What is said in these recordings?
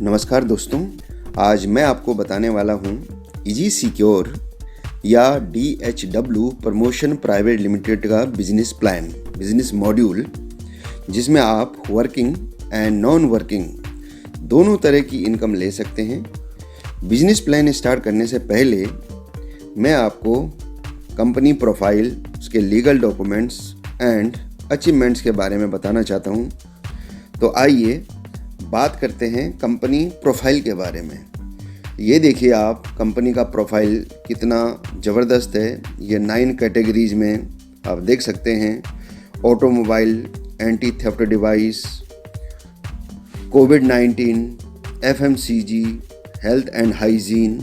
नमस्कार दोस्तों, आज मैं आपको बताने वाला हूँ इजी सिक्योर या DHW प्रमोशन प्राइवेट लिमिटेड का बिजनेस प्लान, बिजनेस मॉड्यूल, जिसमें आप वर्किंग एंड नॉन वर्किंग दोनों तरह की इनकम ले सकते हैं। बिजनेस प्लान स्टार्ट करने से पहले मैं आपको कंपनी प्रोफाइल, उसके लीगल डॉक्यूमेंट्स एंड अचीवमेंट्स के बारे में बताना चाहता हूँ। तो आइए बात करते हैं कंपनी प्रोफाइल के बारे में। ये देखिए आप, कंपनी का प्रोफाइल कितना ज़बरदस्त है। ये 9 कैटेगरीज में आप देख सकते हैं। ऑटोमोबाइल, एंटी थेफ्ट डिवाइस, कोविड-19, FMCG, health and hygiene,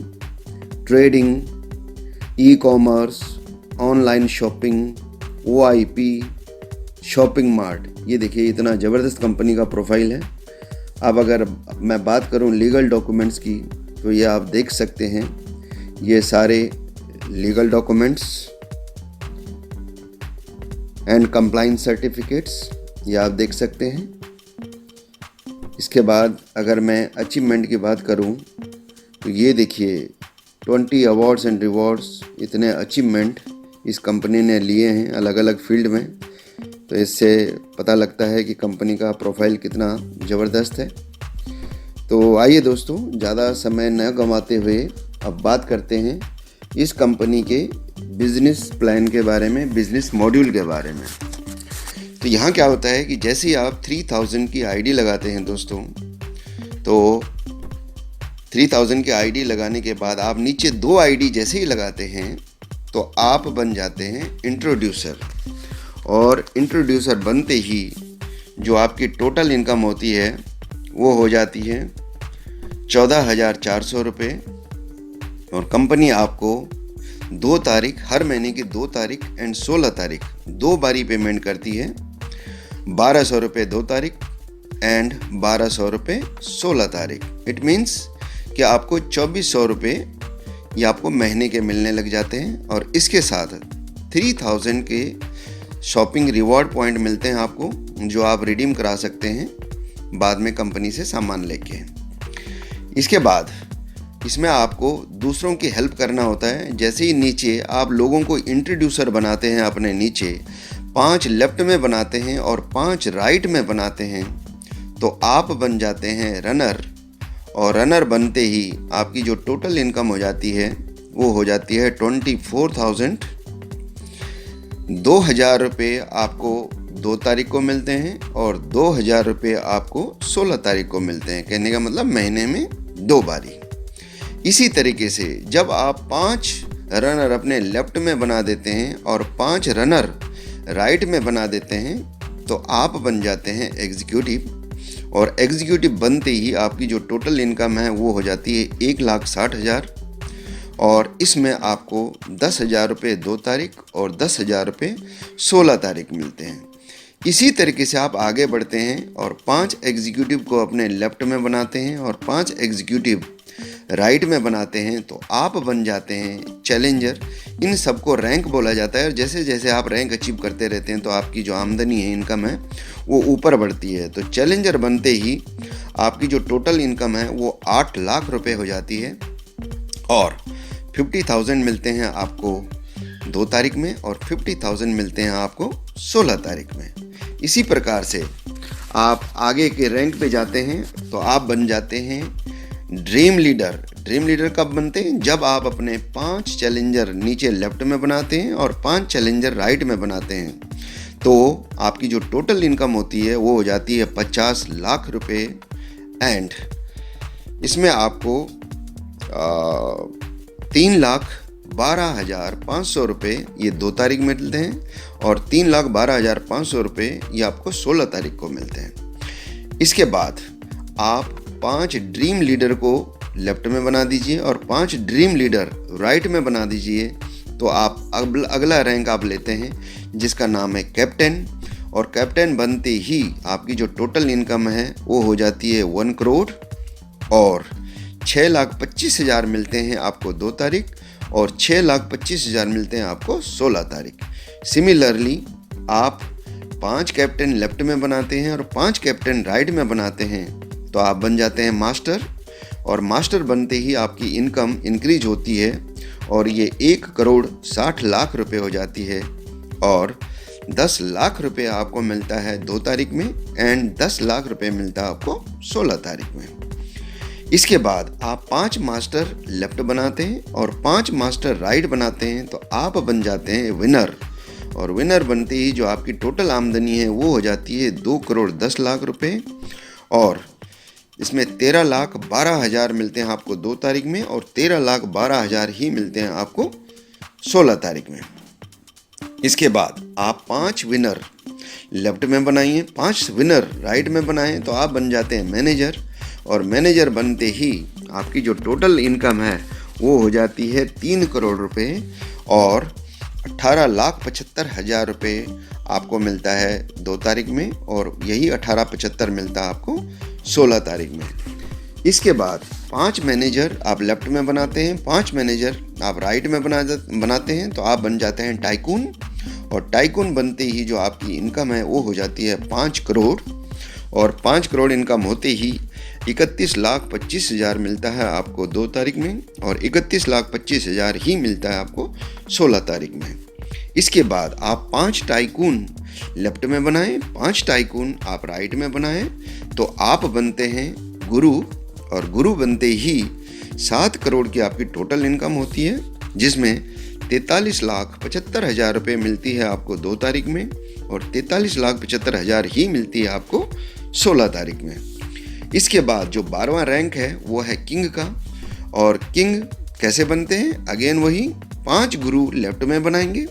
trading, e commerce, online shopping, OIP, shopping mart. ये देखिए इतना ज़बरदस्त कंपनी का प्रोफाइल है। अब अगर मैं बात करूं लीगल डॉक्यूमेंट्स की, तो ये आप देख सकते हैं, ये सारे legal documents and compliance certificates, ये आप देख सकते हैं। इसके बाद अगर मैं अचीवमेंट की बात करूं, तो ये देखिए 20 अवार्ड्स एंड रिवॉर्ड्स, इतने अचीवमेंट इस कंपनी ने लिए हैं अलग अलग फील्ड में। तो इससे पता लगता है कि कंपनी का प्रोफाइल कितना ज़बरदस्त है। तो आइए दोस्तों, ज़्यादा समय न गंवाते हुए अब बात करते हैं इस कंपनी के बिज़नेस प्लान के बारे में, बिज़नेस मॉड्यूल के बारे में। तो यहाँ क्या होता है कि जैसे ही आप 3000 की आईडी लगाते हैं दोस्तों, तो 3000 की आईडी लगाने के बाद आप नीचे 2 आईडी जैसे ही लगाते हैं तो आप बन जाते हैं इंट्रोड्यूसर। और इंट्रोड्यूसर बनते ही जो आपकी टोटल इनकम होती है वो हो जाती है 14,400 रुपये। और कंपनी आपको 2 तारीख, हर महीने की 2 तारीख एंड 16 तारीख 2 बारी पेमेंट करती है। 1200 रुपये 2 तारीख एंड 1200 रुपये 16 तारीख। इट मीन्स कि आपको 2400 रुपये ये आपको महीने के मिलने लग जाते हैं। और इसके साथ 3000 के शॉपिंग रिवॉर्ड पॉइंट मिलते हैं आपको, जो आप रिडीम करा सकते हैं बाद में कंपनी से सामान लेके। इसके बाद इसमें आपको दूसरों की हेल्प करना होता है। जैसे ही नीचे आप लोगों को इंट्रोड्यूसर बनाते हैं, अपने नीचे 5 लेफ्ट में बनाते हैं और 5 राइट में बनाते हैं, तो आप बन जाते हैं रनर। और रनर बनते ही आपकी जो टोटल इनकम हो जाती है वो हो जाती है 24,000। 2,000 रुपये आपको 2 तारीख को मिलते हैं और 2,000 रुपये आपको 16 तारीख को मिलते हैं। कहने का मतलब महीने में 2 बारी। इसी तरीके से जब आप 5 रनर अपने लेफ्ट में बना देते हैं और 5 रनर राइट में बना देते हैं, तो आप बन जाते हैं एग्जीक्यूटिव। और एग्जीक्यूटिव बनते ही आपकी जो टोटल इनकम है वो हो जाती है 1,60,000। और इसमें आपको 10,000 रुपये 2 तारीख और 10,000 रुपये 16 तारीख मिलते हैं। इसी तरीके से आप आगे बढ़ते हैं और 5 एग्जीक्यूटिव को अपने लेफ्ट में बनाते हैं और 5 एग्जीक्यूटिव राइट में बनाते हैं, तो आप बन जाते हैं चैलेंजर। इन सबको रैंक बोला जाता है। और जैसे जैसे आप रैंक अचीव करते रहते हैं तो आपकी जो आमदनी है, इनकम है, वो ऊपर बढ़ती है। तो चैलेंजर बनते ही आपकी जो टोटल इनकम है वो 8 लाख रुपए हो जाती है। और 50,000 मिलते हैं आपको 2 तारीख में और 50,000 मिलते हैं आपको 16 तारीख में। इसी प्रकार से आप आगे के रैंक पे जाते हैं तो आप बन जाते हैं ड्रीम लीडर। ड्रीम लीडर कब बनते हैं? जब आप अपने 5 चैलेंजर नीचे लेफ्ट में बनाते हैं और 5 चैलेंजर राइट में बनाते हैं, तो आपकी जो टोटल इनकम होती है वो हो जाती है 50 लाख रुपए। एंड इसमें आपको 3,12,500 रुपये ये 2 तारीख में मिलते हैं और 3,12,500 रुपये ये आपको 16 तारीख को मिलते हैं। इसके बाद आप 5 ड्रीम लीडर को लेफ्ट में बना दीजिए और 5 ड्रीम लीडर राइट में बना दीजिए, तो आप अगला रैंक आप लेते हैं जिसका नाम है कैप्टन। और कैप्टन बनते ही आपकी जो टोटल इनकम है वो हो जाती है 1 करोड़ और 6,25,000 मिलते हैं आपको 2 तारीख और 6,25,000 मिलते हैं आपको 16 तारीख। सिमिलरली आप 5 कैप्टन लेफ्ट में बनाते हैं और 5 कैप्टन राइट में बनाते हैं, तो आप बन जाते हैं मास्टर, और मास्टर बनते ही आपकी इनकम इंक्रीज होती है और ये 1,60,00,000 रुपये हो जाती है, और 10 लाख रुपये आपको मिलता है 2 तारीख में, एंड 10 लाख रुपये मिलता है आपको 16 तारीख में। इसके बाद आप 5 मास्टर लेफ्ट बनाते हैं और 5 मास्टर राइट बनाते हैं, तो आप बन जाते हैं विनर, और विनर बनते ही जो आपकी टोटल आमदनी है वो हो जाती है 2,10,00,000 रुपये, और इसमें 13,12,000 मिलते हैं आपको 2 तारीख में, और 13,12,000 ही मिलते हैं आपको 16 तारीख में। इसके बाद आप 5 विनर लेफ्ट में बनाइए, 5 विनर राइट में बनाएं, तो आप बन जाते हैं मैनेजर, और मैनेजर बनते ही आपकी जो टोटल इनकम है वो हो जाती है 3 करोड़ रुपए, और 18,75,000 रुपये आपको मिलता है 2 तारीख में, और यही 18,75 मिलता है आपको 16 तारीख में। इसके बाद 5 मैनेजर आप लेफ्ट में बनाते हैं, 5 मैनेजर आप राइट में बनाते हैं, तो आप बन जाते हैं टाइकून, और टाइकून बनते ही जो आपकी इनकम है वो हो जाती है 5 करोड़, और 5 करोड़ इनकम होते ही 31,25,000 मिलता है आपको 2 तारीख में, और 31,25,000 ही मिलता है आपको 16 तारीख में। इसके बाद आप 5 टाइकून लेफ्ट में बनाएं, 5 टाइकून आप राइट में बनाएं, तो आप बनते हैं गुरु, और गुरु बनते ही 7 करोड़ की आपकी टोटल इनकम होती है, जिसमें 43,75,000 रुपये मिलती है आपको 2 तारीख में, और 43,75,000 ही मिलती है आपको 16 तारीख में। इसके बाद जो 12वां रैंक है वो है किंग का, और किंग कैसे बनते हैं, अगेन वही 5 गुरु लेफ्ट में बनाएंगे,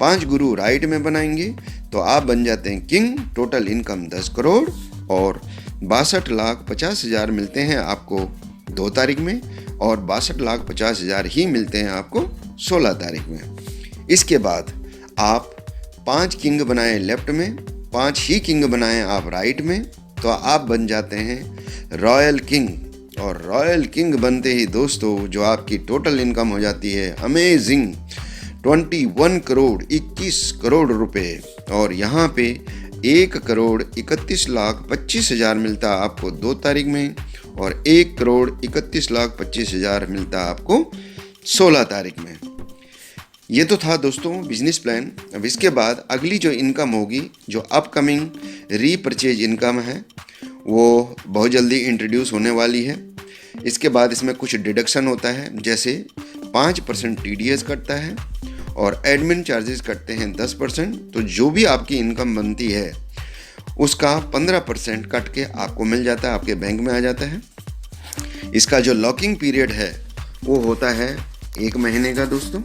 5 गुरु राइट में बनाएंगे, तो आप बन जाते हैं किंग। टोटल इनकम 10 करोड़ और 62,50,000 मिलते हैं आपको 2 तारीख में, और 62,50,000 ही मिलते हैं आपको 16 तारीख में। इसके बाद आप 5 किंग बनाएं लेफ्ट में, 5 ही किंग बनाएं आप राइट में, तो आप बन जाते हैं रॉयल किंग, और रॉयल किंग बनते ही दोस्तों जो आपकी टोटल इनकम हो जाती है अमेजिंग 21 करोड़ 21 करोड़ रुपए, और यहाँ पे 1,31,25,000 मिलता है आपको 2 तारीख में, और 1,31,25,000 मिलता है आपको 16 तारीख में। ये तो था दोस्तों बिजनेस प्लान। अब इसके बाद अगली जो इनकम होगी, जो अपकमिंग रीपरचेज इनकम है, वो बहुत जल्दी इंट्रोड्यूस होने वाली है। इसके बाद इसमें कुछ डिडक्शन होता है, जैसे 5% TDS कटता है, और एडमिन चार्जेस कटते हैं 10%, तो जो भी आपकी इनकम बनती है उसका 15% कट के आपको मिल जाता है, आपके बैंक में आ जाता है। इसका जो लॉकिंग पीरियड है वो होता है 1 महीने का दोस्तों।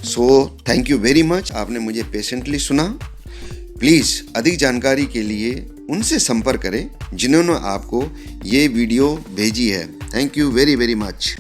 So thank you very much, आपने मुझे पेशेंटली सुना। प्लीज़ अधिक जानकारी के लिए उनसे संपर्क करें जिन्होंने आपको ये वीडियो भेजी है। Thank you very very much.